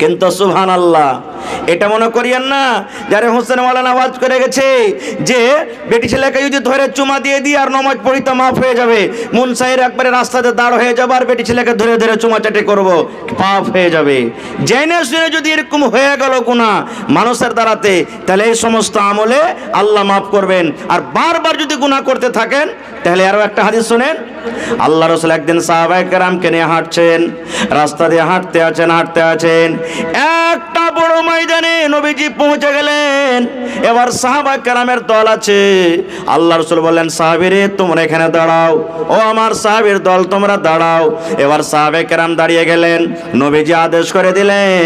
কিন্তু সুবহানাল্লাহ, এটা মনে করিয়েন না যারা হোসেন মাওলানা আওয়াজ করে গেছে যে বেটি ছেলেকে যদি ধরে চুমা দিয়ে দিই আর নামাজ পড়িতে মাফ হয়ে যাবে, মুন সাহেব একবারে রাস্তাতে দাঁড় হয়ে যাবে আর বেটি ছেলেকে ধরে ধরে চুমা চাটি করবো, পাপ হয়ে যাবে। জেনে শুনে যদি এরকম হয়ে গেল গুনাহ মানুষের দ্বারাতে, তাহলে এই সমস্ত আমলে আল্লাহ মাফ করবেন। আর বারবার যদি গুনাহ করতে থাকেন, তাহলে আরো একটা হাদিস শুনেন। আল্লাহ রাসূল একদিন সাহাবায়ে কেরামকে নিয়ে হাঁটছেন, রাস্তা দিয়ে হাঁটতে আছেন, একটা বড় ময়দানে নবীজি পৌঁছে গেলেন। এবার সাহাবায়ে কেরামের দল আছে। আল্লাহ রাসূল বললেন, সাহাবীরে তোমরা এখানে দাঁড়াও, ও আমার সাহাবীর দল তোমরা দাঁড়াও। এবার সাহাবায়ে কেরাম দাঁড়িয়ে গেলেন। নবীজি আদেশ করে দিলেন,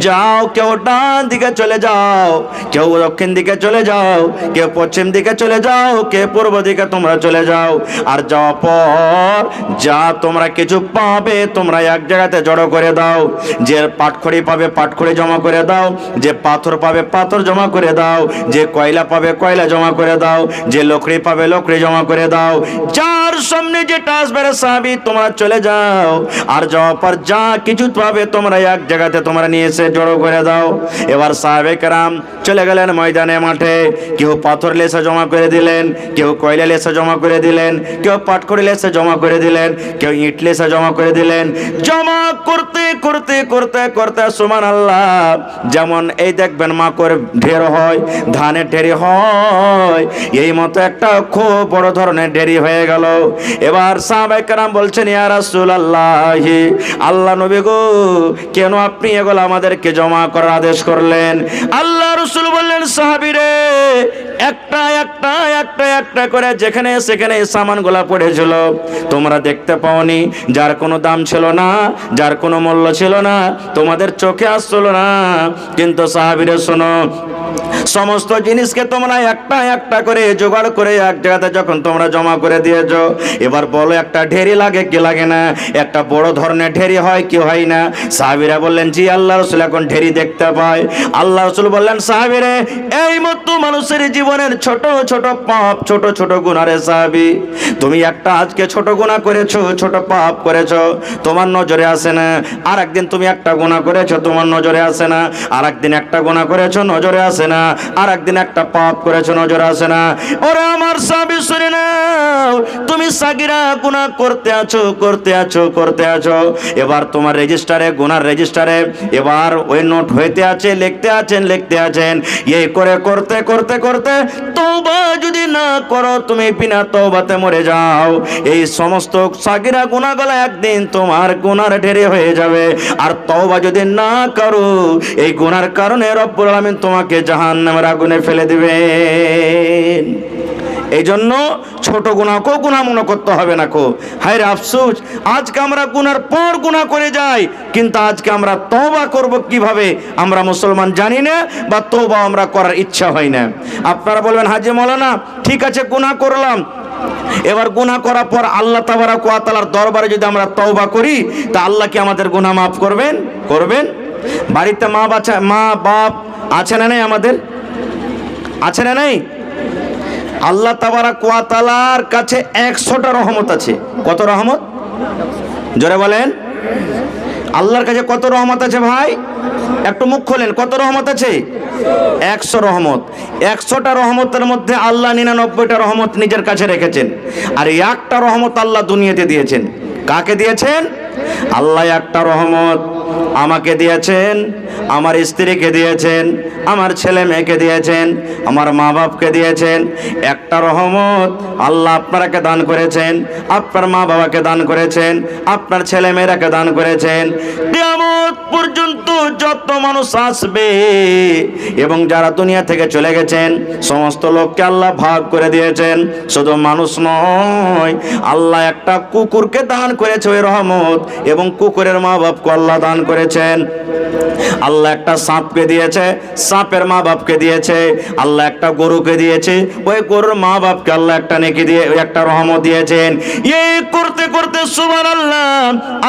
যাও, কেউ ডান দিকে চলে যাও, কেউ দক্ষিণ দিকে চলে যাও, কেউ পশ্চিম দিকে চলে যাও, কেউ পূর্ব দিকে তোমরা চলে যাও। আর যাওয়ার পর যা তোমরা কিছু পাবে তোমরা এক জায়গাতে জড়ো করে দাও। যে পাটখড়ি পাবে পাটখড়ি জমা করে দাও, যে পাথর পাবে পাথর জমা করে দাও, যে কয়লা পাবে কয়লা জমা করে দাও, যে লকড়ি পাবে লকড়ি জমা করে দাও। যার সামনে যেটা আসবে রে সাহাবী তোমরা চলে যাও, আর যাওয়ার পর যা কিছু পাবে তোমরা এক জায়গাতে তোমরা নিয়ে এসে জড়ো করে দাও। এবার সাহাবে কেরাম চলে গেলেন ময়দানে মাঠে। কেউ পাথর লেসে জমা করে দিলেন, কেউ কয়লা লেসে জমা করে দিলেন, কেউ পাটখড়ি লেসে জমা করে দিলেন, কেউ ইট লেসে জমা করে দিলেন। জমা করতে করতে করতে করতে সুবহানাল্লাহ, যেমন এই দেখবেন মাকড় ঢের হয়, ধানের ঢেরি হয়, এই মতো একটা খুব বড় ধরনের ঢেরি হয়ে গেল। এবার সাহাবায়ে কেরাম বলছেন, ইয়া রাসূলুল্লাহ, আল্লাহ নবী গো, কেন আপনি এগুলো আমাদেরকে জমা করার আদেশ করলেন? আল্লাহ রাসূল বললেন, সাহাবীরে, একটা একটা একটা একটা করে যেখানে সেখানে সামানগুলা পড়েছিল তোমরা দেখতে পাওনি, যার কোনো দাম ছিল না, যার কোনো মূল্য ছিল না, তোমাদের চোখে আসছিল না। কিন্তু সাহাবীরে শোনো, সমস্ত জিনিসকে তোমরা একটা একটা করে জোগাড় করে এক জায়গাতে যখন তোমরা জমা করে দিয়েছো, এবার বলো একটা ঢেরি লাগে কি লাগে না? একটা বড় ধরনের ঢেরি হয় কি হয় না? সাহাবীরা বললেন, জি আল্লাহ রাসূল, এখন ঢেরি দেখতে পাই। আল্লাহ রাসূল বললেন, সাহাবীরে, এই মতো মানুষের জীবনের ছোট ছোট পাপ, ছোট ছোট গুনাহ রে সাহাবী, তুমি একটা আজকে ছোট গুনাহ করেছো, ছোট পাপ করেছো, তোমার নজরে আসে না। আর একদিন তুমি একটা গুনাহ করেছো, তোমার নজরে আসে না। আর একদিন একটা গুনাহ করেছো, নজরে আসে না। আর একদিন একটা পাপ করেছো, নজরে আসে না। ওরে আমার সাহাবী শুনে নাও, তুমি সাগিরা গুনাহ করতে আছো। এবার তোমার রেজিস্টারে, গুনার রেজিস্টারে এবার ওই নোট হইতে আছে, লিখতে আছেন। এই করে করতে করতে করতে তওবা যদি না করো, তুমি বিনা তওবাতে মরে যাও, এই সমস্ত সাগিরা গুনাহগুলো একদিন তোমার গুনার ঢেরে হয়ে যাবে। আর তওবা যদি না করো, এই গুনার কারণে রব্বুল আলামিন তোমাকে জাহান্নামের আগুনে ফেলে দিবেন। এই জন্য ছোট গুনাহকেও গুনাহ মনে করতে হবে না কো। হায় রে আফসোস, আজকে আমরা গুনার পর গুনাহ করে যাই, কিন্তু আজকে আমরা তওবা করব কিভাবে আমরা মুসলমান জানি না, বা তওবা আমরা করার ইচ্ছা হয় না। আপনারা বলবেন, হাজী মাওলানা ঠিক আছে গুনাহ করলাম, এবার গুনাহ করার পর আল্লাহ তাবারক ওয়া তাআলার দরবারে যদি আমরা তওবা করি, তা আল্লাহ কি আমাদের গুনাহ মাফ করবেন? বাড়িতে মা বাপ আছে না নাই? আমাদের আছে না নাই? আল্লাহ তাবারক ওয়া তাআলার কাছে 100টা রহমত আছে। কত রহমত? জোরে বলেন। আল্লাহর কাছে কত রহমত আছে ভাই? একটু মুখ খোলেন, কত রহমত আছে? 100 রহমত। 100টা রহমতের মধ্যে আল্লাহ 99টা রহমত নিজের কাছে রেখেছেন, আর একটা রহমত আল্লাহ দুনিয়াতে দিয়েছেন। কাকে দিয়েছেন? আল্লাহ একটা রহমত আমাকে দিয়েছেন, আমার স্ত্রীকে দিয়েছেন, আমার ছেলে মেয়েকে দিয়েছেন, আমার মা বাপকে দিয়েছেন। একটা রহমত আল্লাহ আপনারাকে দান করেছেন, আপনার মা বাবাকে দান করেছেন, আপনার ছেলে মেয়েরাকে দান করেছেন। কিয়ামত পর্যন্ত যত মানুষ আসবে এবং যারা দুনিয়া থেকে চলে গেছেন সমস্ত লোককে আল্লাহ ভাগ করে দিয়েছেন। শুধু মানুষ নয়, আল্লাহ একটা কুকুরকে দান করেছে ওই রহমত, এবং কুকুরের মা বাপকে আল্লাহ দান করেছেন। আল্লাহ একটা সাপকে দিয়েছে, সাপের মা বাপকে দিয়েছে। আল্লাহ একটা গরুকে দিয়েছে, ওই গরুর মা বাপকে আল্লাহ একটা নেকি দিয়ে একটা রহমত দিয়েছেন। এই করতে করতে সুবহানাল্লাহ,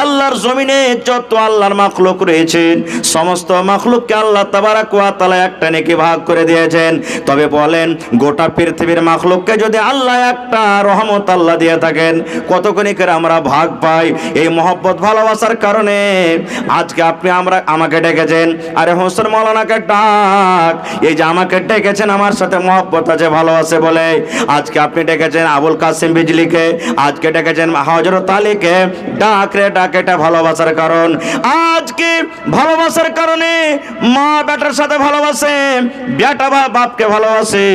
আল্লাহর জমিনে যত আল্লাহর মাখলুক রয়েছেন সমস্ত মাখলুককে আল্লাহ তাবারাক ওয়া তাআলা একটা নেকি ভাগ করে দিয়েছেন। তবে বলেন গোটা পৃথিবীর মাখলুককে যদি আল্লাহ একটা রহমত আল্লাহ দিয়ে থাকেন, কতখানি করে আমরা ভাগ পাই। এই মহব্বত ভালোবাসার কারণে আজকে আপনি আমাকে ডেকেছেন, আরে হোসেন মাওলানাকে ডাক। এই যে আমাকে ডেকেছেন আমার সাথে মহব্বত আছে, ভালোবাসে বলে আজকে আপনি ডেকেছেন আবুল কাসিম বিজলিকে, আজকে ডেকেছেন হযরত আলীকে। ডাক রে ডাক, এটা ভালোবাসার কারণ। আজকে ভালোবাসার কারণে মা বেটার সাথে ভালোবাসে, বেটা বাপকে ভালোবাসে,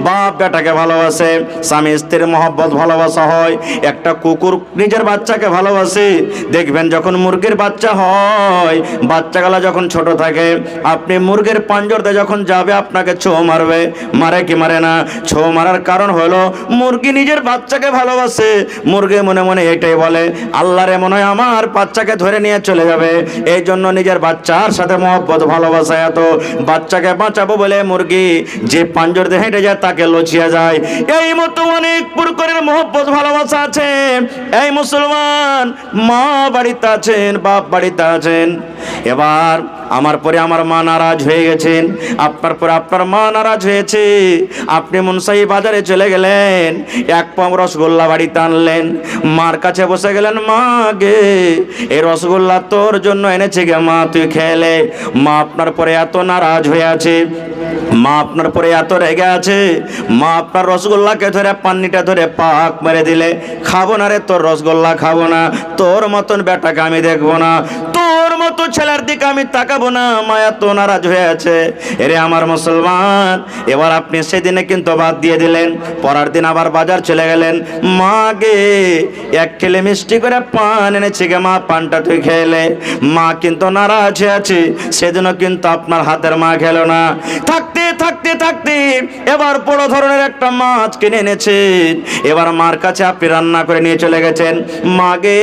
বাপ বেটাকে ভালোবাসে, স্বামী স্ত্রীর মহব্বত ভালোবাসা হয়। একটা কুকুর নিজের বাচ্চাকে ভালোবাসে। দেখবেন যখন মুরগির বাচ্চা হয়, বাচ্চাগুলা যখন ছোট থাকে, আপনি মুরগির পাঞ্জরতে যখন যাবে আপনাকে ছো মারবে, মারে কি মারে না? ছো মারার কারণ হলো মুরগি নিজের বাচ্চাকে ভালোবাসে। মুরগি মনে মনে এটাই বলে, আল্লাহরে মনে হয় আমার বাচ্চাকে ধরে নিয়ে চলে যাবে, এই জন্য নিজের বাচ্চার সাথে মহব্বত ভালোবাসা এত। বাচ্চাকে বাঁচাবো বলে মুরগি যে পাঞ্জর দিয়ে হেঁটে যায় তাকে লচিয়ে যায়। এই মতো অনেক প্রকারের মহব্বত ভালোবাসা আছে। এই মুসলমান, মা বাড়িতে আছেন, বাপ বাড়িতে আছেন, এবার আমার পরে আমার মা নারাজ হয়ে গেছেন, আপনার পরে আপনার মা নারাজ হয়েছে। আপনি মুনসাই বাজারে চলে গেলেন, এক পাম রসগোল্লা বাড়িতে আনলেন, মার কাছে বসে গেলেন, মা গে এই রসগোল্লা তোর জন্য এনেছে গে মা, তুই খেলে। মা আপনার পরে এত নারাজ হয়ে আছে, মা আপনার পরে এত রেগে আছে, মা আপনার রসগোল্লাকে ধরে পান্নিটা ধরে পাক মেরে দিলে, খাবো না রে তোর রসগোল্লা, খাবো না, তোর মতন বেটাকে আমি দেখবো না, তোর মতো ছেলের দিকে আমি তাকাবো না। মা এত নারাজ হয়ে আছে। এরে আমার মুসলমান, এবার আপনি সেদিনে কিন্তু বাদ দিয়ে দিলেন, পরের দিন আবার বাজার চলে গেলেন, মা গে এক খেলে মিষ্টি করে পান এনেছি গে মা, পানটা তুই খেলে। মা কিন্তু নারাজ হয়ে আছে, সেদিনও কিন্তু আপনার হাতের মা খেলো না। থাকতে থাকতে থাকতে এবার বড় ধরনের একটা মাছ কিনে এনেছেন, এবার মার কাছে আপনি রান্না করে নিয়ে চলে গেছেন, মা গে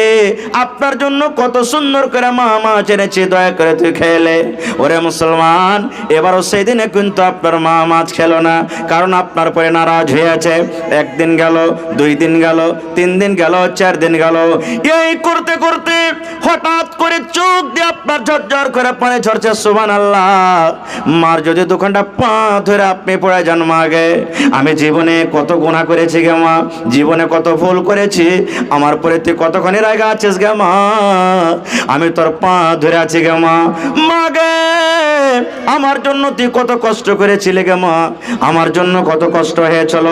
আপনার জন্য কত সুন্দর করে মা মাছ এনেছি, দয়া করে তুই খেলে। ওরে মুসলমান, এবারও সেই দিনে কিন্তু আপনার মা মাছ খেলো না, কারণ আপনার পরে নারাজ হয়ে আছে। একদিন গেল, 2 দিন গেল, 3 দিন গেল, 4 দিন গেল, এই করতে করতে হঠাৎ করে চোখ দিয়ে আপনার ঝরঝর করে পানি ঝরছে। সুবহানাল্লাহ। মার যদি দোকানটা পা ধরে আপনি পড়ে যান, মা গে আমি জীবনে কত গুনাহ করেছি গে মা, জীবনে কত ভুল করেছি, আমার পরে তুই কতখানি রাগা আছিস গে মা, আমি তোর পা ধরে আছি গে মা। মা গে আমার জন্য তুই কত কষ্ট করেছিলি গে মা, আমার জন্য কত কষ্ট হয়েছিল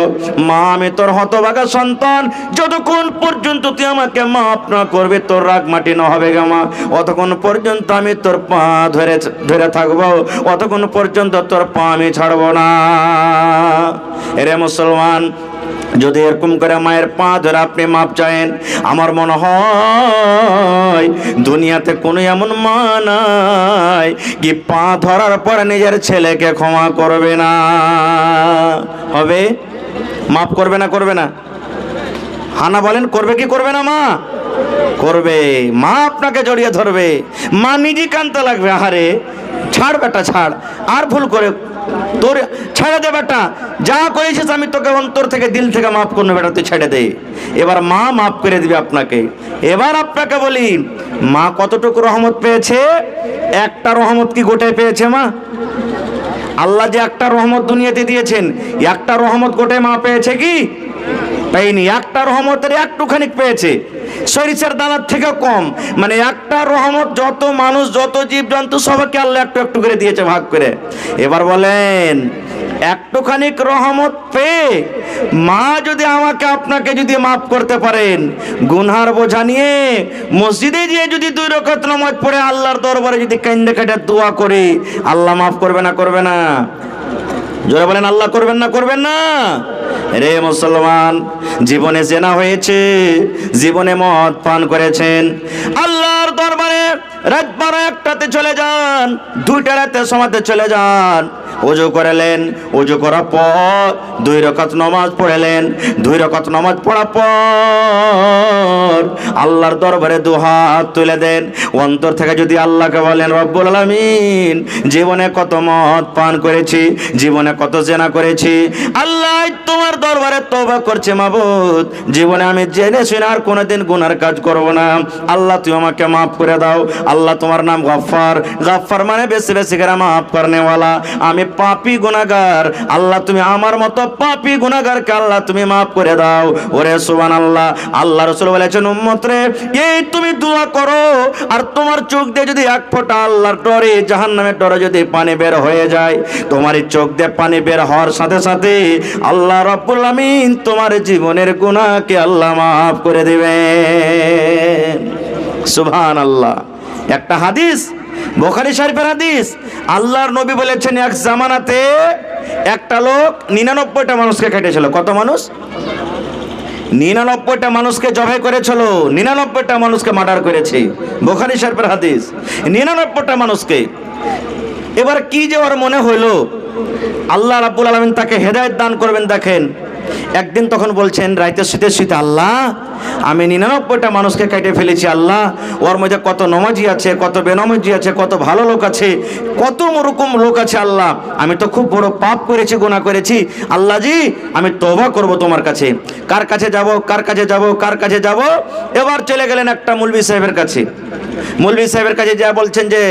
মা, আমি তোর হতভাগা সন্তান, যতক্ষণ পর্যন্ত তুই আমাকে মাফ না করবে, তোর রাগ মাটি না হবে গে মা, অতক্ষণ পর্যন্ত আমি তোর পা ধরে ধরে থাকবো, অতক্ষণ পর্যন্ত তোর পা আমি ছাড়বো না। এরে মুসলমান, যদি এরকম করে মায়ের পা ধরে আপনি মাপ চায়েন, আমার মনে হয় দুনিয়াতে কোনো এমন মা নাই কি পা ধরার পর নিজের ছেলেকে ক্ষমা করবে না। হবে? মাফ করবে না? করবে না? হানা বলেন, করবে কি করবে না? মা করবে। মা আপনাকে জড়িয়ে ধরবে, মা নিজে কানতে লাগবে, আহারে ছাড় বেটা ছাড়, আর ভুল করে তোর ছেড়ে দে বেটা, যা করেছিস আমি তোকে অন্তর থেকে দিল থেকে মাফ করবো বেটা, তুই ছেড়ে দে। এবার মা মাফ করে দিবে আপনাকে। এবার আপনাকে বলি, মা কতটুকু রহমত পেয়েছে? একটা রহমত কি গোটায় পেয়েছে মা? আল্লাহ যে একটা রহমত দুনিয়াতে দিয়েছেন, একটা রহমত গোটায় মা পেয়েছে কি? পাইনি। একটা রহমতের একটুখানি পেয়েছে, সরিষার দানার থেকে কম। মানে একটা রহমত যত মানুষ, যত জীবজন্তু সবাইকে আল্লাহ একটু একটু করে দিয়েছে, ভাগ করে। এবার বলেন, একটুখানি রহমত পেয়ে মা যদি আমাকে আপনাকে যদি মাফ করতে পারেন, গুনহার বোঝা নিয়ে মসজিদে গিয়ে যদি 2 রাকাত নামাজ পড়ে আল্লাহর দরবারে যদি কান্দে কাটে দোয়া করে, আল্লাহ মাফ করবে না? করবে না? জোরে বলেন, আল্লাহ করবেন না? করবেন না? রে মুসলমান, জীবনে জেনা হয়েছে, জীবনে মদ পান করেছেন, আল্লাহর দরবারে রাত 12-1টাতে চলে যান, 2টা রাতে সমাতে চলে যান, ওযু করলেন, ওযু করার পর 2 রাকাত নামাজ পড়লেন। 2 রাকাত নামাজ পড়ার পর আল্লাহর দরবারে দুহাত তুলে দেন। অন্তর থেকে যদি আল্লাহকে বলেন, রব্বুল আলামিন, জীবনে কত মদ পান করেছি, জীবনে কত জেনা করেছি, আল্লাহ তোমার দরবারে তওবা করছি মাবুদ, জীবনে আমি জেনে শুনে আর কোনোদিন গুনার কাজ করব না, আল্লাহ তুমি আমাকে মাফ করে দাও। আল্লাহ তোমার নাম গফফার, গফফার মানে বেশি বেশি করে মাফ করনেওয়ালা। আমি পাপী গুনাহগার, আল্লাহ তুমি আমার মতো পাপী গুনাহগারকে আল্লাহ তুমি মাফ করে দাও। ওরে সুবহানাল্লাহ। আল্লাহ রাসূল বলেছেন, উম্মত রে, এই তুমি দোয়া করো আর তোমার চোখ দিয়ে যদি এক ফোঁটা আল্লাহর ডরে, জাহান্নামের ডরে যদি পানি বের হয়ে যায়, তোমার এই চোখ দিয়ে পানি বের হওয়ার সাথে সাথে আল্লাহ রাব্বুল আমিন তোমার জীবনের গুনাহকে আল্লাহ মাফ করে দিবেন। সুবহানাল্লাহ। একটা হাদিস, বুখারী শরীফের হাদিস, আল্লাহর নবী বলেছেন, এক জামানাতে একটা লোক 99টা মানুষকে কেটেছিল। কত মানুষ? 99টা মানুষকে জবাই করেছিল, 99টা মানুষকে মার্ডার করেছে। বুখারী শরীফের হাদিস, 99টা মানুষকে। এবার কি যে ওর মনে হইলো, আল্লাহ রাব্বুল আলামিন তাকে হেদায়েত দান করবেন। দেখেন, একদিন তখন বলছেন রাইতে শুতে শুতে, আল্লাহ আমি 99টা মানুষকে কেটে ফেলেছি, আল্লাহ ওর মধ্যে কত নমাজি আছে, কত বেনমাজি আছে, কত ভালো লোক আছে, কত রকম লোক আছে, আল্লাহ আমি তো খুব বড় পাপ করেছি, গুনাহ করেছি, আল্লাহ জি আমি তওবা করব তোমার কাছে। কার কাছে যাব, কার কাছে যাব, কার কাছে যাব? এবার চলে গেলেন একটা মৌলভী সাহেবের কাছে। মৌলভী সাহেবের কাছে যা বলছেন যে,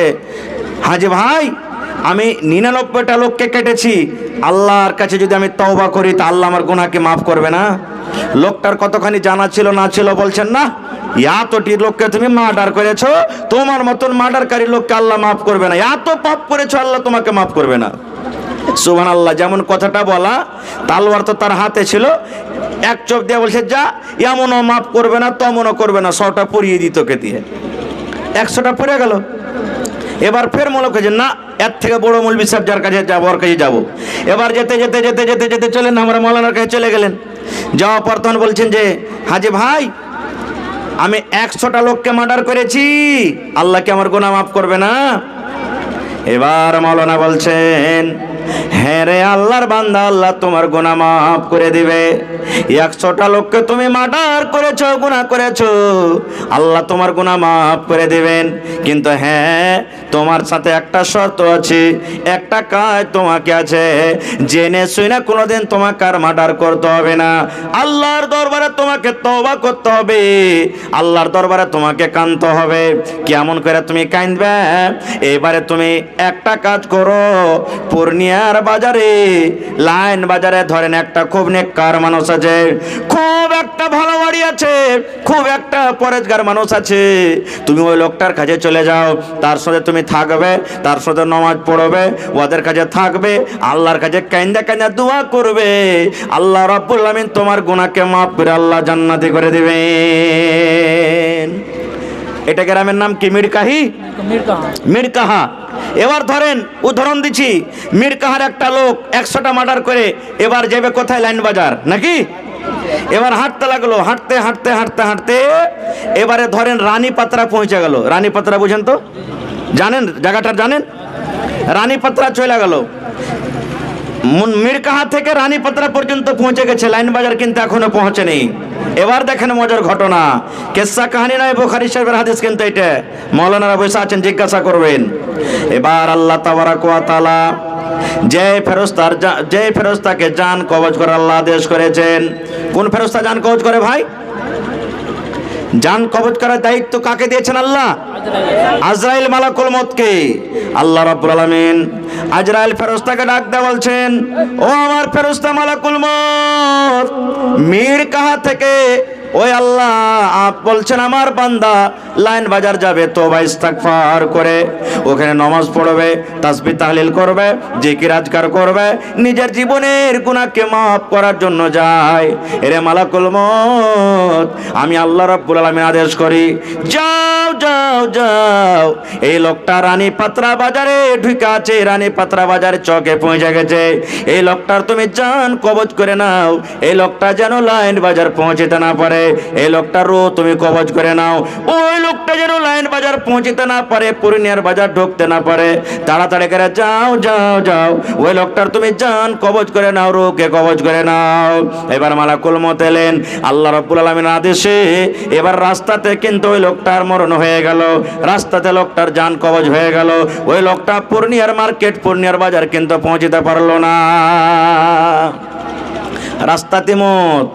হাজি ভাই, আমি 99টা লোককে কেটেছি, আল্লাহর কাছে যদি আমি তওবা করি তা আল্লাহ আমার গুনাহকে মাফ করবে না? লোকটার কতখানি জানা ছিল না ছিল, বলছেন না, এতটি লোককে তুমি মার্ডার করেছো, তোমার মতন মার্ডারকারী লোককে আল্লাহ মাফ করবে না, এত পাপ করেছো আল্লাহ তোমাকে মাফ করবে না। সুবহানাল্লাহ। যেমন কথাটা বলা, তালোয়ার তো তার হাতে ছিল, এক চোখ দিয়ে বলছে, যা এমনও মাফ করবে না, তমনও করবে না, 100টা পরিয়ে দিত কে দিয়ে, 100টা পড়ে গেল। এবার ফের মনে করছে, না এর থেকে বড় মৌলভী সাহেব যার কাছে যাবো ওর কাছে যাবো। এবার যেতে যেতে যেতে যেতে যেতে চলেন আমরা মৌলানার কাছে চলে গেলেন। যাওয়া পর তখন বলছেন যে, হাজি ভাই, আমি 100টা লোককে মার্ডার করেছি, আল্লাহ কি আমার গুনাহ মাফ করবে না? এবার মৌলানা বলছেন, হ্যাঁ রে আল্লাহর বান্দা, আল্লাহ তোমার গুনাহ মাফ করে দিবে। 100টা লোককে তুমি মার্ডার করেছো, গুনাহ করেছো, আল্লাহ তোমার গুনাহ মাফ করে দিবেন। কিন্তু হ্যাঁ, তোমার সাথে একটা শর্ত আছে, একটা কাজ তোমাকে আছে, জেনে শুনে কোনোদিন তোমাকে আর মার্ডার করতে হবে না। আল্লাহর দরবারে তোমাকে তওবা করতে হবে, আল্লাহর দরবারে তোমাকে কাঁদতে হবে। কেমন করে তুমি কাঁদবে? এবারে তুমি একটা কাজ করো, পূর্ণিয়ার বাজারে, লাইন বাজারে ধরেন একটা খুব নেককার মানুষ আছে, খুব একটা ভালো বাড়ি আছে, খুব একটা পরেজগার মানুষ আছে, তুমি ওই লোকটার কাছে চলে যাও, তার সাথে তুমি থাকবে, তার সাথে নামাজ পড়বে, ওদের কাছে থাকবে, আল্লাহর কাছে কাঁদা কাঁদা দোয়া করবে, আল্লাহ রাব্বুল আমিন তোমার গুনাহকে মাফ করে আল্লাহ জান্নাতি করে দিবেন। এটা গ্রামের নাম কি? মিরকাহি, মিরকাহা। এবার ধরেন উদাহরণ দিচ্ছি, মিরকাহার একটা লোক 100টা মার্ডার করে এবার যাবে কোথায়? লাইন বাজার, নাকি? এবার হাঁটতে লাগলো, হাঁটতে হাঁটতে হাঁটতে হাঁটতে এবারে ধরেন রানীপাত্রা পৌঁছে গেল। রানীপাত্রা বুঝেন তো, জানেন জায়গাটা? জানেন, রানীপাত্রা চলে গেল। মিরকাহা থেকে রানীপাত্রা পর্যন্ত পৌঁছে গেছে, লাইন বাজার কিন্তু এখনো পৌঁছেনি। এবার দেখেন মজার ঘটনা, কিসসা কাহিনী নয়, বুখারী শরীফের হাদিস কিন্তু এটা। মাওলানারা বসে আছেন, জিজ্ঞাসা করবেন। এবার আল্লাহ তাবারাক ওয়া তাআলা যে ফেরেশতাকে জান কবজ করে আল্লাহ আদেশ করেছেন। কোন ফেরেশতা জান কবজ করে ভাই? জান কবজ করার দায়িত্ব কাকে দিয়েছেন আল্লাহ? আজরাইল মালাকুল মউতকে। আল্লাহ রাব্বুল আলামিন আজরাইল ফেরেশতাকে ডাক দিয়ে বলছেন, ও আমার ফেরেশতা মালাকুল মউত, মিরকাহা থেকে ওই আল্লাহ বলছেন আমার বান্দা লাইন বাজার যাবে, তওবা ইস্তিগফার করে ওখানে নামাজ পড়বে, তাসবিহ তাহলিল করবে, জিকির আজকার করবে, নিজের জীবনের গুনাহকে মাফ করার জন্য যায়। এরে মালাকুল মউত, আমি আল্লাহ রাব্বুল আলামিন আদেশ করি, যাও যাও যাও, এই লোকটা রানীপাত্রা বাজারে ঢুকে আছে, রানীপাত্রা বাজারে চকে পৌঁছে গেছে, এই লোকটার তুমি জান কবজ করে নাও, এই লোকটা যেন লাইন বাজার পৌঁছতে না পারে। করে এই লোকটার রূহ তুমি কবজ করে নাও। ওই লোকটা যেন লাইন বাজার পৌঁছতে না পারে, পূর্ণিয়ার বাজার ঢুকতে না পারে, তাড়াতাড়ি করে যাও যাও যাও, ওই লোকটার তুমি জান কবজ করে নাও, রূহকে কবজ করে নাও। এবার মালাকুল মউত এলেন আল্লাহ রাব্বুল আলামিনের আদেশে। এবার রাস্তাতে কিন্তু ওই লোকটার মরণ হয়ে গেল, রাস্তাতে লোকটার জান কবজ হয়ে গেল। ওই লোকটা পূর্ণিয়ার মার্কেট, পূর্ণিয়ার বাজার কিন্তু পৌঁছতে পারলো না, রাস্তাতে মত।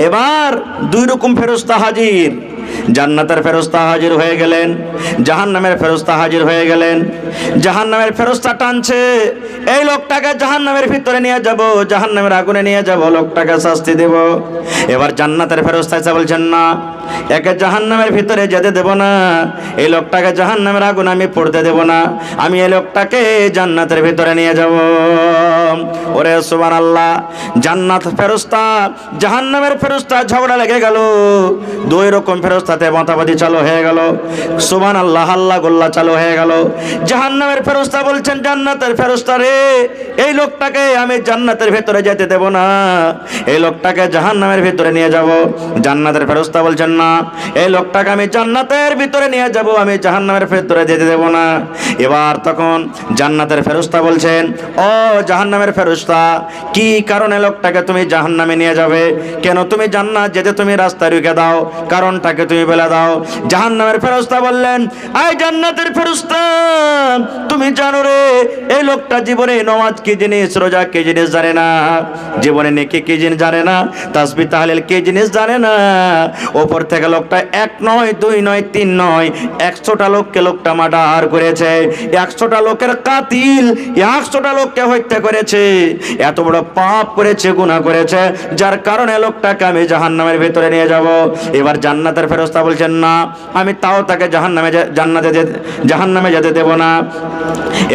এবার দুই রকম ফেরেশতা হাজির, জান্নাতের ফেরেশতা হাজির হয়ে গেলেন, জাহান্নামের ফেরেশতা হাজির হয়ে গেলেন। জাহান্নামের ফেরেশতা টানছে, এই লোকটাকে জাহান্নামের ভিতরে নিয়ে যাব, জাহান্নামের আগুনে নিয়ে যাব, লোকটাকে শাস্তি দেব। এবার জান্নাতের ফেরেশতা এসে বলছেন না, একে জাহান্নামের ভিতরে যেতে দেব না, এই লোকটাকে জাহান্নামের আগুন আমি পড়তে দেব না, আমি এই লোকটাকে জান্নাতের ভিতরে নিয়ে যাব। ওরে সুবহানাল্লাহ, জান্নাত ফেরেশতা জাহান্নামের ফেরেশতা ঝগড়া লেগে গেল, দুই রকম ফেরেশতাতে মতামতি চালু হয়ে গেল। সুবহানাল্লাহ, আল্লাহ গোল্লা চালু হয়ে গেল। জাহান্নামের ফেরেশতা বলছেন জান্নাতের ফেরেশতা রে, এই লোকটাকে আমি জান্নাতের ভিতরে যেতে দেব না, এই লোকটাকে জাহান্নামের ভিতরে নিয়ে যাব। জান্নাতের ফেরেশতা বলছেন না, এই লোকটাকে আমি জান্নাতের ভিতরে নিয়ে যাব, আমি জাহান্নামের ভিতরে যেতে দেব না। এবার তখন জান্নাতের ফেরেশতা বলছেন, ও জাহান্নামের ফেরেশতা, কি কারণে লোকটাকে তুমি জাহান্নামে নিয়ে যাবে? কেন তুমি জান্নাত যেতে তুমি রাস্তা রুখে দাও, কারণটাকে তুমি বলে দাও। জাহান্নামের ফেরেশতা বললেন, আই জান্নাতের ফেরেশতা, তুমি জানো রে, এই লোকটা জীবনে নামাজ কি জিনিস, রোজা কি জিনিস জানে না, জীবনে নেকি কি জিনিস জানে না, তাসবিহ তাহলিল কি জিনিস জানে না। ওপর থেকে লোকটা এক নয়, দুই নয়, তিন নয়, 100টা লোককে লোকটা মার্ডার করেছে, 100টা লোকের কাতিল, 100টা লোককে হত্যা করেছে, এত বড় পাপ করেছে, গুনাহ করেছে, যার কারণে লোকটাকে আমি জাহান্নামের ভিতরে নিয়ে যাব। এবার জান্নাতের ফেরেশতা বলছেন না, আমি তাও তাকে জাহান্নামে যেতে দেব না।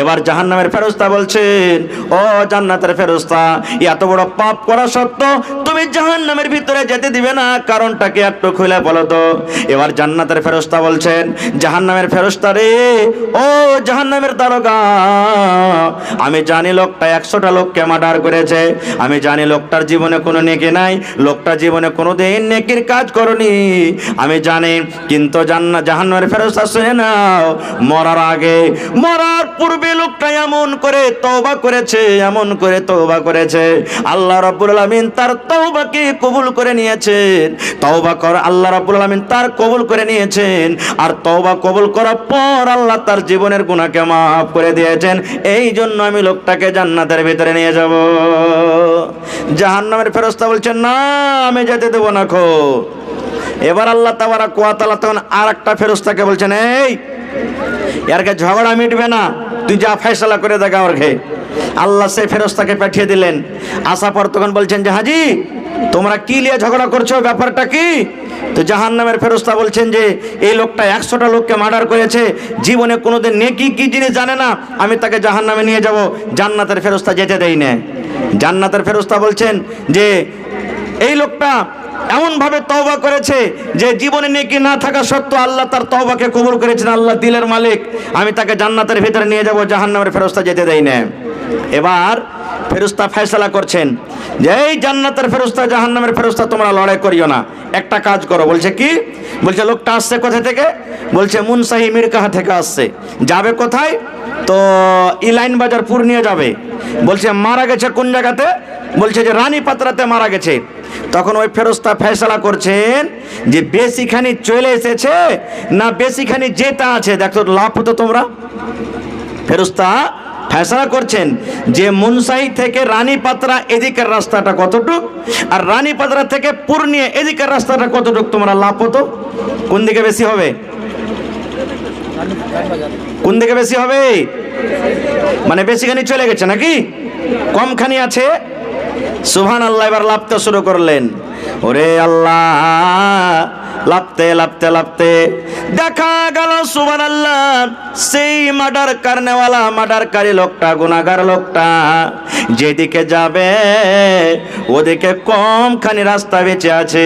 এবার জাহান্নামের ফেরেশতা বলছেন, ও জান্নাতের ফেরেশতা, এত বড় পাপ করা সত্ত্বেও তুমি জাহান্নামের ভিতরে যেতে দিবে না, কারণটাকে একটু খুলে বলো তো। এবার জান্নাতের ফেরেশতা বলছেন, জাহান্নামের ফেরেশতা রে, ও জাহান্নামের দারোগা, আমি জানি লোকটা 100টা লোককে মার্ডার করেছে, আমি জানি লোকটার জীবনে কোনো নেকি নাই, লোকটা জীবনে কোনোদিন নেকির কাজ করনি, আমি জানি। কিন্তু জাহান্নামের ফেরেশতা শুনে নাও, মরার আগে, মরার পূর্বে লোকটা এমন করে তওবা করেছে, এমন করে তওবা করেছে, আল্লাহ রাব্বুল আলামিন তার তওবাকে কবুল করে নিয়েছেন। তওবা কর আল্লাহ রাব্বুল আলামিন তার কবুল করে নিয়েছেন, আর তওবা কবুল করার পর আল্লাহ তার জীবনের গুনাহকে মাফ করে দিয়েছেন। এই জন্য আমি লোকটাকে জান্নাতের ভিতরে নিয়ে যাব। জাহান্নামের ফেরেশতা বলছেন, না, আমি যেতে দেব না খো। এবার আল্লাহ তাবারাক ওয়া তাআলা তখন আরেকটা ফেরেশতাকে বলছেন, এই এরকে ঝগড়া মিটবে না, তুই যা ফয়সালা করে দেখা ওর ঘে। আল্লাহ সেই ফেরেশতাকে পাঠিয়ে দিলেন। আসার পর তখন বলছেন যে, হাজি তোমরা কি নিয়ে ঝগড়া করছো, ব্যাপারটা কি? তো জাহান্নামের ফেরেশতা বলছেন যে, এই লোকটা 100টা লোককে মার্ডার করেছে, জীবনে কোনোদিন নেকি কি জিনিস জানে না, আমি তাকে জাহান্নামে নিয়ে যাব। জান্নাতের ফেরেশতা যেতে দেই না। জান্নাতের ফেরেশতা বলছেন যে, এই লোকটা এমনভাবে তওবা করেছে যে জীবনে নেকি না থাকা সত্ত্বেও আল্লাহ তার তওবাকে কবুল করেছেন, আল্লাহ দিলের মালিক, আমি তাকে জান্নাতের ভিতরে নিয়ে যাব। জাহান্নামের ফেরেশতা যেতে দেই না। এবার ফেরেশতা ফয়সালা করছেন যে, এই জান্নাতের ফেরেশতা জাহান্নামের ফেরেশতা তোমরা লড়াই করিও না, একটা কাজ করো। বলছে কি? বলছে লোকটা আসছে কোথা থেকে? বলছে মুনসাহি মিরকাহা থেকে আসছে। যাবে কোথায়? তো ইলাইন বাজার পূর্ণিয়া যাবে। বলছে মারা গেছে কোন জায়গাতে? বলছে যে রানী পাত্রাতে মারা গেছে। তখন ওই ফেরেশতা ফয়সালা করছেন যে বেশিখানি চলে এসেছে না বেশিখানি যেটা আছে, দেখো লাভ হতো তোমরা। ফেরেশতা ফয়সালা করছেন যে মুনসাহি থেকে রানী পাত্রা এদিকের রাস্তাটা কতটুক, আর রানী পাত্রা থেকে পূর্ণিয়া এদিকের রাস্তাটা কতটুক, তোমরা লাভ হতো কোন দিকে বেশি হবে? কোন দিকে বেশি হবে? মানে বেশিখানি চলে গেছে নাকি কমখানি আছে? সুবহানাল্লাহ। এবার লাফতে শুরু করলেন। ওরে আল্লাহ, লাফতে লাফতে লাফতে দেখা গেল সুবহানাল্লাহ সেই মার্ডারকারী লোকটা, গুনাহগার লোকটা যেদিকে যাবে ওদিকে কমখানি রাস্তা বেঁচে আছে,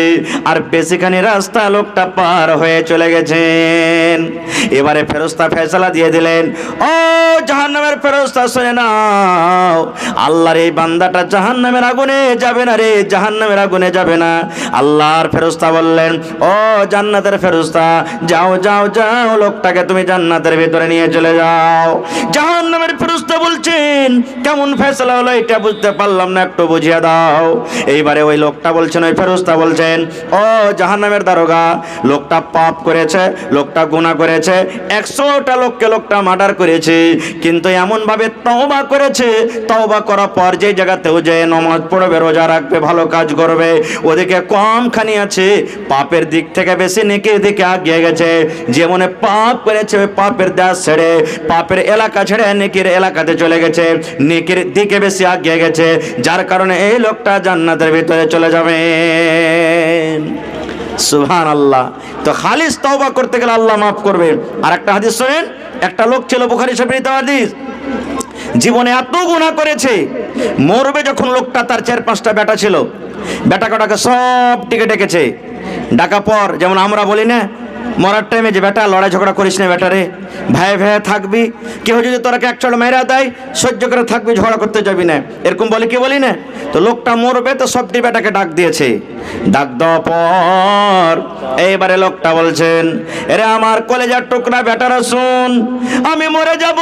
আর বেশিখানি রাস্তা লোকটা পার হয়ে চলে গেছেন। এবারে ফেরেশতা ফয়সালা দিয়ে দিলেন, ও জাহান্নামের ফেরেশতা শুনে নাও, আল্লাহর এই বান্দাটা জাহান্নামের আগুনে যাবে না রে, জাহান্নামের আগুনে যাবে না। আল্লাহর ফেরেশতা বললেন, ও জান্নাতের ফেরেশতা, যাও যাও যাও, লোকটাকে তুমি জান্নাতের ভিতরে নিয়ে চলে যাও। জাহান্নামের ফেরেশতা বলছেন, কেমন ফয়সালা হলো এটা বুঝতে পারলাম না, একটু বুঝিয়ে দাও। এইবারে ওই লোকটা বলছেন, ওই ফেরেশতা বলছেন, ও জাহান্নামের দারোগা, লোকটা পাপ করেছে, লোকটা গুনাহ করেছে, 100টা লোককে লোকটা মার্ডার করেছে, কিন্তু এমন ভাবে তওবা করেছে, তওবা করার পর যে জায়গাতেও যে নামাজ পড়বে, রোজা রাখবে, ভালো কাজ করবে, ওদিকে কমখানি আছে, পাপের দিক থেকে বেশি নেকির দিকে এগিয়ে গেছে। যেমন পাপ করেছে, ওই পাপের দেশ ছেড়ে, পাপের এলাকা ছেড়ে নেকির এলাকাতে চলে গেছে, নেকির দিকে বেশি এগিয়ে গেছে, যার কারণে এই লোকটা জান্নাতের ভিতরে চলে যাবে। সুবহানাল্লাহ। তো খালিস তওবা করতে গেলে আল্লাহ মাফ করবে। আর একটা হাদিস শুনেন, একটা লোক ছিল, বুখারী শরীফের হাদিস, জীবনে এত গুনাহ করেছে, মরবে যখন লোকটা, তার 4-5টা বেটা ছিল, বেটা কটাকে সব টিকে ডেকেছে। ডাকা পর, যেমন আমরা বলি না মরার টাইমে, যে বেটা লড়াই ঝগড়া করিস না, বেটারে ভাই ভাই থাকবি, কেউ যদি তোরাকে এক চড় মেরা দেয় সহ্য করে থাকবি, ঝগড়া করতে যাবি না, এরকম বলি কি বলি না? তো লোকটা মরবে, তো সবটি বেটাকে ডাক দিয়েছে। ডাক দেওয়ার পর এইবারে লোকটা বলছেন, এরে আমার কলেজার টুকরা বেটারা শুন, আমি মরে যাব,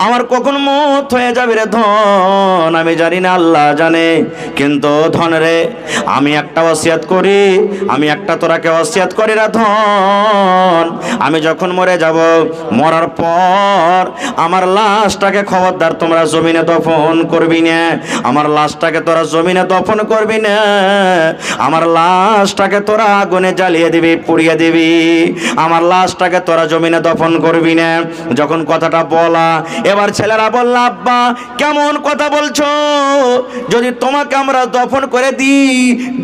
আমার কখন মত হয়ে যাবে রে ধন আমি জানি না, আল্লাহ জানে, কিন্তু ধন রে আমি একটা ওসিয়ত করি, আমি একটা তোরাকে ওসিয়ত করি রে ধন, আমি যখন মরে যাব, মরার পর আমার লাশটাকে খবরদার তোমরা জমিনে দফন করবি না, আমার লাশটাকে তোরা জমিনে দফন করবি না, আমার লাশটাকে তোরা আগুনে জ্বালিয়ে দিবি, পুড়িয়ে দিবি, আমার লাশটাকে তোরা জমিনে দফন করবি না। যখন কথাটা বলা, এবার ছেলেরা বলল, আব্বা কেমন কথা বলছো, যদি তোমাকে আমরা দফন করে দিই,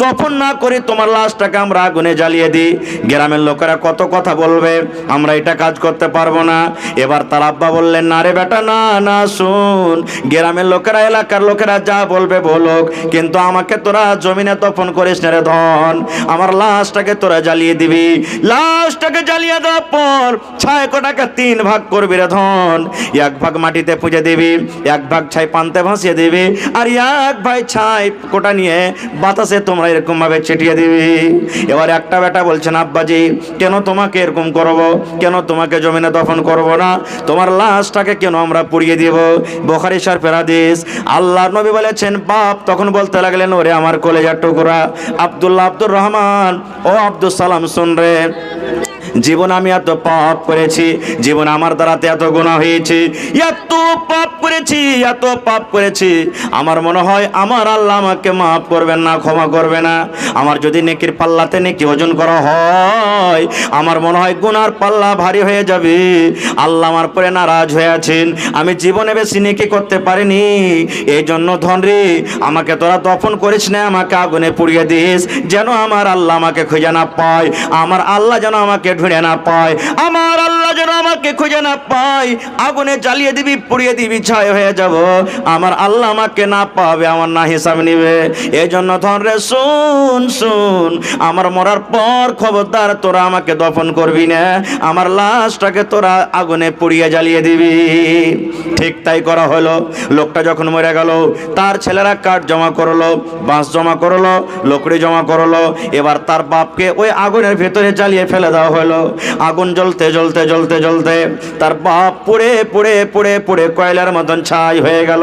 দফন না করে তোমার লাশটাকে আমরা আগুনে জ্বালিয়ে দিই, গ্রামের লোকেরা কত কথা বলবে, আমরা এটা কাজ করতে পারবো না। এবার তার আব্বা বললেন, না রে বেটা, না না, শুন, গ্রামের লোকেরা, এলাকার লোকেরা যা বলবে বলুক, কিন্তু আমাকে তোরা জমিনে দফন করিস না রে ধন, আমার লাশটাকে তোরা জ্বালিয়ে দিবি, লাশটাকে জ্বালিয়ে দেওয়ার পর ছাই কটাকে 3 ভাগ করবি রে ধন, 1 ভাগ মাটিতে পুঁজে দিবি, 1 ভাগ ছাই পান্তে ভাসিয়ে দিবি, আর 1 ভাগ ছাই কোটা নিয়ে বাতাসে তোমরা এরকম ভাবে ছিটিয়ে দিবি। এবার একটা বেটা বলছেন, আব্বাজি কেন তোমাকে এরকম করব, কেন তোমাকে জমিনে দফন করব না, তোমার লাশটাকে কেন আমরা পুড়িয়ে দিব? বুখারী শরীফের হাদিস। আল্লাহর নবী বলেছেন, বাপ তখন বলতে লাগলেন, ওরে আমার কলেজার টুকরা আব্দুল্লাহ, আব্দুর রহমান, ও আব্দুল সালাম, শুন রে, জীবন আমি এত পাপ করেছি, জীবন আমার দ্বারাতে এত গুনাহ হয়েছে, এত পাপ করেছি, এত পাপ করেছি, আমার মনে হয় আমার আল্লাহ আমাকে মাফ করবেন না, ক্ষমা করবে না। আমার যদি নেকির পাল্লাতে নেকি ওজন করা হয়, আমার মনে হয় গুনার পাল্লা ভারী হয়ে যাবে, আল্লাহ আমার পরে নারাজ হয়ে আছেন, আমি জীবনে বেশি নেকি করতে পারিনি, এই জন্য ধন রে আমাকে তোরা দফন করিস না, আমাকে আগুনে পুড়িয়ে দিস, যেন আমার আল্লাহ আমাকে খুঁজে না পায়, আমার আল্লাহ যেন আমাকে ঢুঁড়ে না পায়, আমার আল্লাহ যেন আমাকে খুঁজে না পায়, আগুনে জ্বালিয়ে দিবি, পুড়িয়ে দিবি, ছাই হয়ে যাব, আমার আল্লাহ আমাকে না পাবে, আমার না হিসাব নিবে। এই জন্য ধন রে শুন, শুন, আমার মরার পর খবরদার তোরা আমাকে দফন করবি না, আমার লাশটাকে তোরা আগুনে পুড়িয়ে জ্বালিয়ে দিবি। ঠিক তাই করা হলো। লোকটা যখন মরে গেল, তার ছেলেরা কাঠ জমা করলো, বাঁশ জমা করলো, লকড়ি জমা করলো, এবার তার বাপকে ওই আগুনের ভেতরে জ্বালিয়ে ফেলে দেওয়া হলো। আগুন জ্বলতে জ্বলতে জ্বলতে জ্বলতে তার বাপ পুড়ে পুড়ে পুড়ে পুড়ে কয়লার মতন ছাই হয়ে গেল।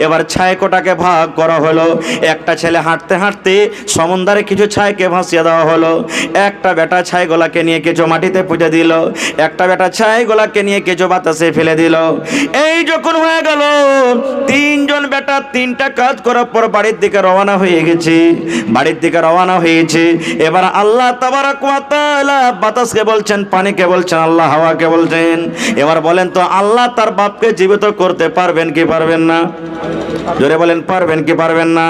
এবার ছাই কোটাকে ভাগ করা হলো। একটা ছেলে হাঁটতে হাঁটতে সমুদ্রে কিছু ছাইকে ভাসিয়ে দেওয়া হলো। একটা বেটা ছাইগুলাকে নিয়ে কিছু মাটিতে পুঁতে দিল, একটা বেটা ছাইগুলাকে নিয়ে কিছু বাতাসে ফেলে দিল। এই যখন হয়ে গেল, 3 জন বেটা 3টা কাজ করার পর বাড়ির দিকে রওনা হয়ে গেছে, বাড়ির দিকে রওনা হয়েছে। এবার আল্লাহ তাবারক ওয়া তাআলা বাতাসকে বলছেন, পানিকে বলছেন, আল্লাহ হাওয়াকে বলছেন, এবার বলেন তো আল্লাহ তার বাপকে জীবিত করতে পারবেন কি পারবেন না? জোরে বলেন, পারবেন কি পারবেন না?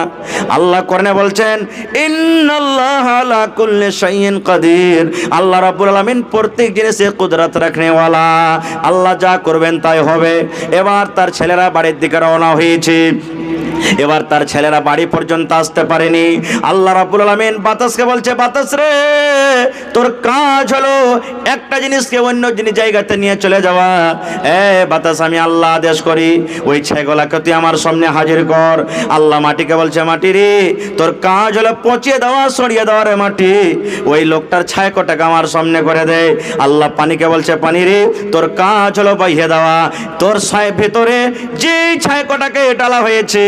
আল্লাহ কোরআনে বলছেন, ইন্নাল্লাহা আলা কুল্লি শাইইন কাদির, আল্লাহ রাব্বুল আলামিন প্রত্যেক জিনিসে কুদরত রাখনেওয়ালা, আল্লাহ যা করবেন তাই হবে। এবার তার ছেলেরা বাড়ির দিকে রওনা হয়েছে। এবার তার ছেলেরা বাড়ি পর্যন্ত আসতে পারেনি। আল্লাহ রাব্বুল আলামিন বাতাসকে বলছে, বাতাস রে, তোর কাজ হলো একটা জিনিসকে অন্য জিনিস জায়গাতে নিয়ে চলে যাওয়া। বাতাস, আমি আল্লাহ আদেশ করি ওই ছাইগুলাকে তুই আমার সামনে হাজির কর। আল্লাহ মাটিকে বলছে, মাটি রে, তোর কাজ হলো পচিয়ে দেওয়া, সরিয়ে দেওয়া রে মাটি, ওই লোকটার ছাইকটাকে আমার সামনে করে দে। আল্লাহ পানিকে বলছে, পানি রে, তোর কাজ হলো বাইয়ে দেওয়া, তোর ভিতরে যে ছাইকটাকে ডালা হয়েছে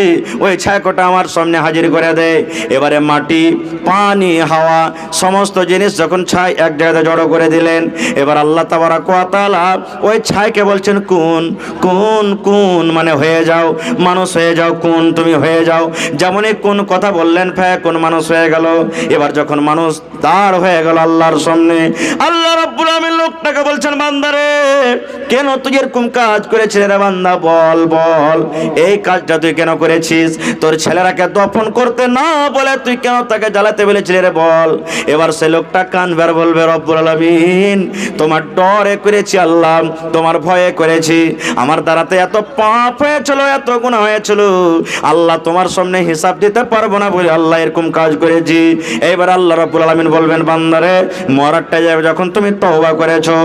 ওই ছাইকটা আমার সামনে হাজির করে দে। এবারে মাটি, পানি, হাওয়া সমস্ত জিনিস যখন ছাই এক জায়গায় জড়ো করে দিলেন, এবার আল্লাহ তাবারাক ওয়া তাআলা ওই ছাইকে বলছেন, কোন কোন কোন, মানে হয়ে যাও, মানুষ হয়ে যাও, কোন তুমি হয়ে যাও। যেমনই কোন কথা বললেন, কোন মানুষ হয়ে গেল। এবার যখন মানুষ দাঁড় হয়ে গেল আল্লাহর সামনে, আল্লাহ রাব্বুল আলামিন লোকটাকে বলছেন, বান্দারে, কেন তুই এরকম কাজ করেছিস রে বান্দা, বল বল, এই কাজটা তুই কেন করেছিস? তোর ছেলেরাকে দফন করতে না বলে তুই কেন তাকে জ্বালাতে বলেছিলি রে, বল। এবার সে লোকটা কানবে আর বলবে, রব্বুল আলামিন, তোমার ডরে করেছি আল্লাহ, তোমার ভয়ে করেছি, আমার দ্বারাতে এত পাপ হয়েছিল, এত গুনাহ হয়েছিল আল্লাহ, তোমার সামনে হিসাব দিতে পারবো না বলে আল্লাহ এরকম কাজ করেছি। এবার আল্লাহ রাব্বুল আলামিন বলবেন, বান্দারে, মরারটা যাবে যখন তুমি তওবা করেছো,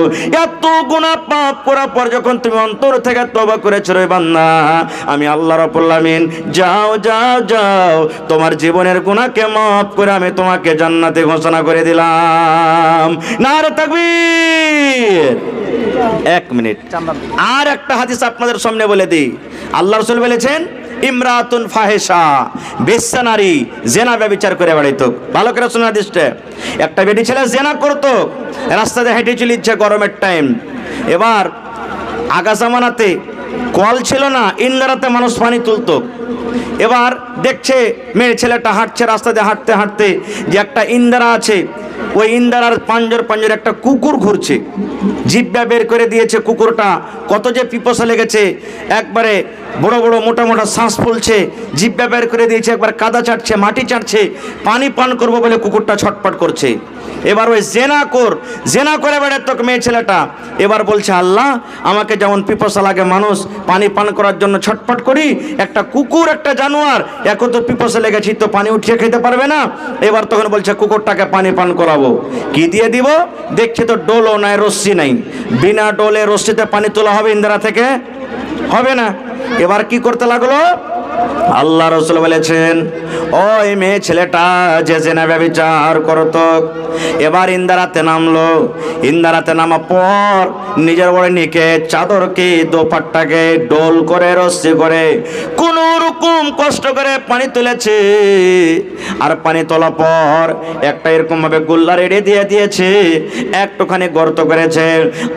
এত গুনাহ পাপ করার পর যখন তুমি অন্তর থেকে তওবা করেছো রে বান্দা, আমি আল্লাহ রাব্বুল আলামিন যাও যাও যাও, তোমার জীবনের গুনাহকে মাফ করে আমি তোমাকে জান্নাতে ঘোষণা করে দিলাম। নারে তাকবীর। এক মিনিট, আর একটা হাদিস আপনাদের সামনে বলে দিই। আল্লাহ রাসূল বলেছেন, ইমরাতুন ফাহিশা, বেশ্যা নারী জেনা ব্যভিচার করে বেড়াইতো। ভালো করে শুনুন হাদিসটা। একটা বেটি ছেলে জেনা করতো, রাস্তাতে হেঁটে চলিচ্ছে গরমের টাইম। এবার আগা জামানাতে কল ছিল না, ইন্দারাতে মানুষ পানি তুলতো। এবার দেখছে মেয়ে ছেলেটা হাঁটছে, রাস্তাতে হাঁটতে হাঁটতে যে একটা ইন্দারা আছে, ওই ইন্দারার পাঞ্জর পাঞ্জর একটা কুকুর ঘুরছে, জিব্বা বের করে দিয়েছে কুকুরটা, কত যে পিপাসা লেগেছে, একবারে বড় বড় মোটা মোটা শ্বাস ফুলছে, জিব্বা বের করে দিয়েছে, একবার কাদা চাটছে, মাটি চাটছে, পানি পান করবো বলে কুকুরটা ছটপট করছে। এবার ওই জেনা করে বেড়াতো মেয়ে ছেলেটা। এবার বলছে, আল্লাহ, আমাকে যেমন পিপাসা লাগে মানুষ পানি পান করার জন্য ছটপট করি, একটা কুকুর, একটা জানোয়ার, এখন তো পিপাসা লেগেছি, তো পানি উঠিয়ে খেতে পারবে না। এবার তখন বলছে, কুকুরটাকে পানি পান করাবো, কি দিয়ে দিব? দেখছি তো ডোলও নাই, রশ্মি নাই, বিনা ডোলে রশ্মিতে পানি তোলা হবে ইন্দিরা থেকে? হবে না। এবার কি করতে লাগলো? আল্লাহ রাসূল বলেছেন, ওই মেয়ে ছেলেটা যে জেনা ব্যভিচার করতো, এবার ইন্দারাতে নামলো। ইন্দারাতে নামার পর নিজের বড় নিকে চাদরকে দোপাট্টাকে ডোল করে রশ্মি করে কোন রকম কষ্ট করে পানি তুলেছে। আর পানি তোলা পর একটা এরকম ভাবে গুল্লা রেডি দিয়ে দিয়েছে, একটুখানি গর্ত করেছে,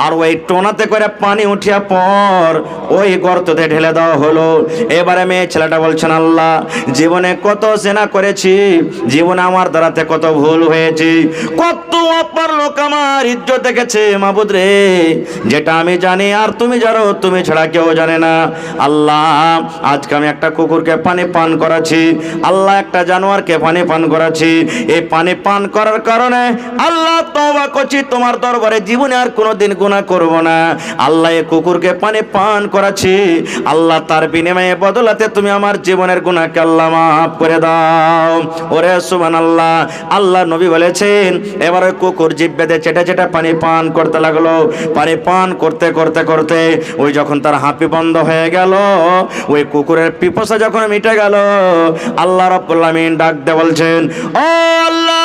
আর ওই টোনাতে করে পানি উঠিয়া পর ওই গর্ততে ঢেলে দেওয়া হলো। এবারে মেয়ে ছেলেটা বলছেন, আল্লাহ, জীবনে কত জেনা করেছি, জীবনে আমার দ্বারাতে কত ভুল হয়েছে, কত অপর লোক আমার ইজ্জত দেখেছে, মাবুদ রে, যেটা আমি জানি আর তুমি জানো, তুমি ছাড়া কেউ জানে না। আল্লাহ, আজকে আমি একটা কুকুরকে পানি পান করাচ্ছি, আল্লাহ, একটা জানোয়ারকে পানি পান করাচ্ছি, এই পানি পান করার কারণে আল্লাহ তওবা করছি তোমার দরবারে, জীবনে আর কোনোদিন গুনাহ করব না। আল্লাহ, এই কুকুরকে পানি পান করাচ্ছি, আল্লাহ, তার বিনিময়ে বদলাতে তুমি আমার জীবনের গুনাহকে আল্লাহ মাফ করে দাও। ওরে সুবহানাল্লাহ। আল্লাহ নবী বলেছেন, এবার ওই কুকুর জিহ্বাতে চেটে চেটে পানি পান করতে লাগলো। পানি পান করতে করতে করতে ওই যখন তার হাঁপি বন্ধ হয়ে গেল, ওই কুকুরের পিপাসা যখন মিটে গেল, আল্লাহ রাব্বুল আলামিন ডাক দিয়ে বলছেন, ও আল্লাহ,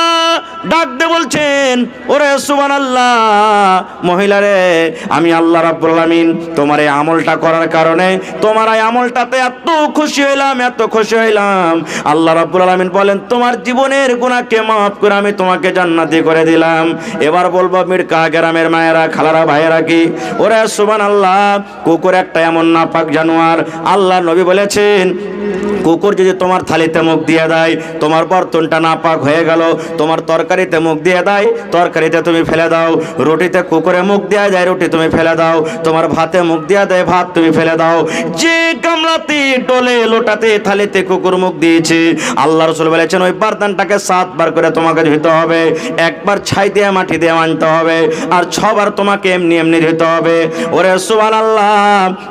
ডাক দিয়ে বলছেন, ওরে সুবহানাল্লাহ, মহিলা রে, আমি আল্লাহ রাব্বুল আলামিন তোমার এই আমলটা করার কারণে, তোমার এই আমলটাতে এত খুশি হইলাম, এত খুশি হইলাম। আল্লাহ রাব্বুল আলামিন বলেন, তোমার জীবনের গুনাহকে মাফ করে আমি তোমাকে জান্নাতি করে দিলাম। এবার বলবো, মিরকা গ্রামের মায়েরা, খালারা, ভাইয়েরা, কি ওরে সুবহানাল্লাহ, কুকুর একটা এমন নাপাক জানোয়ার, আল্লাহ নবী বলেছেন, কুকুর যদি তোমার থালিতে মুখ দিয়ে দেয়, তোমার বর্তনটা নাপাক হয়ে গেল, তোমার তরকারিতে মুখ দিয়ে দেয়, তরকারিতে তুমি ফেলে দাও, রুটিতে কুকুরে মুখ দিয়ে যায়, রুটি তুমি ফেলে দাও, তোমার ভাতে মুখ দিয়ে দেয়, ভাত তুমি ফেলে দাও। যে গামলাতে, ডোলে, লোটাতে, থালিতে কুকুর মুখ দিয়েছে, আল্লাহ রাসূল বলেছেন, ওই বারদানটাকে 7 বার করে তোমাকে ধুতে হবে, একবার ছাই দিয়ে মাটি দিয়ে আনতে হবে, আর 6 বার তোমাকে এমনি এমনি ধুতে হবে। ওরে সুবহানাল্লাহ,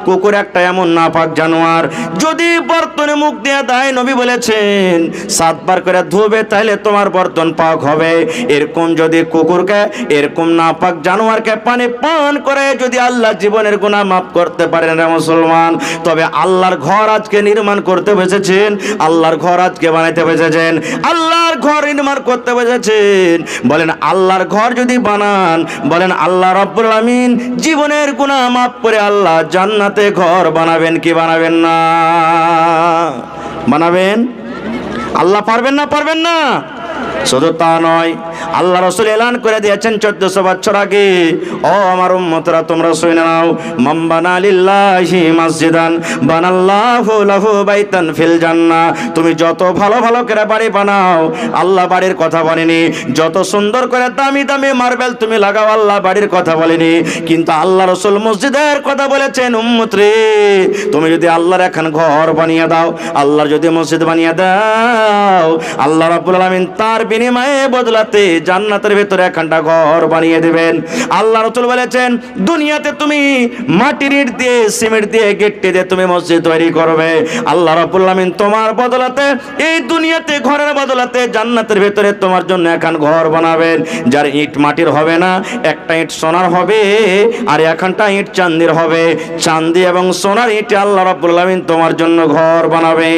কুকুর একটা এমন নাপাক জানোয়ার, যদি বর্তনে মুখ দিয়ে দেয়। নবী বলেছেন 7 বার করে ধুবে তাহলে তোমার বর্তন পাক হবে। এরকম যদি কুকুরকে, এরকম নাপাক জানোয়ারকে পানি পান করে যদি আল্লাহ জীবনের গুনাহ মাফ করতে পারেন রে মুসলমান, তবে আল্লাহর ঘর আজকে নির্মাণ করতে বসেছেন, আল্লাহর ঘর আজকে বানাইতে বসেছেন, আল্লাহর ঘর নির্মাণ করতে বসেছেন। বলেন আল্লাহর ঘর যদি বানান, বলেন আল্লাহ রাব্বুল আমিন জীবনের গুনাহ মাফ করে আল্লাহ জান্নাতে ঘর বানাবেন কি বানাবেন না? বানাবেন। আল্লাহ পারবেন না? পারবেন না? শুধু তা নয়, আল্লাহ রাসূল এলান করে দিয়েছেন 1400 বছর আগে, ও আমার উম্মতরা তোমরা শুনে নাও, মান বানা লিল্লাহি মসজিদান বানাল্লাহু লাহু বাইতান ফিল জান্নাহ। তুমি যত ভালো ভালো করে বাড়ি বানাও, আল্লাহ বাড়ির কথা বলেনি। যত সুন্দর করে দামি দামি মার্বেল তুমি লাগাও, আল্লাহ বাড়ির কথা বলেনি। কিন্তু আল্লাহ রাসূল মসজিদের কথা বলেছেন। উম্মত রে, তুমি যদি আল্লাহর এখন ঘর বানিয়ে দাও, আল্লাহর যদি মসজিদ বানিয়ে দাও, আল্লাহ রাব্বুল আলামিন তার বিনিময়ে বদলাতে জান্নাতের ভেতরে একখানা ঘর বানিয়ে দিবেন। আল্লাহ রাসূল বলেছেন দুনিয়াতে তুমি মাটির ইট দিয়ে, সিমেন্ট দিয়ে, গিট্টি দিয়ে তুমি মসজিদ তৈরি করবে, আল্লাহ রাব্বুল আলামিন তোমার বদলাতে, এই দুনিয়াতে ঘরের বদলাতে জান্নাতের ভেতরে তোমার জন্য একখানা ঘর বানাবেন, যার ইট মাটির হবে না, একটা ইট সোনার হবে আর একখানটা ইট চাঁদির হবে। চাঁদি এবং সোনার ইটে আল্লাহ রাব্বুল আলামিন তোমার জন্য ঘর বানাবে।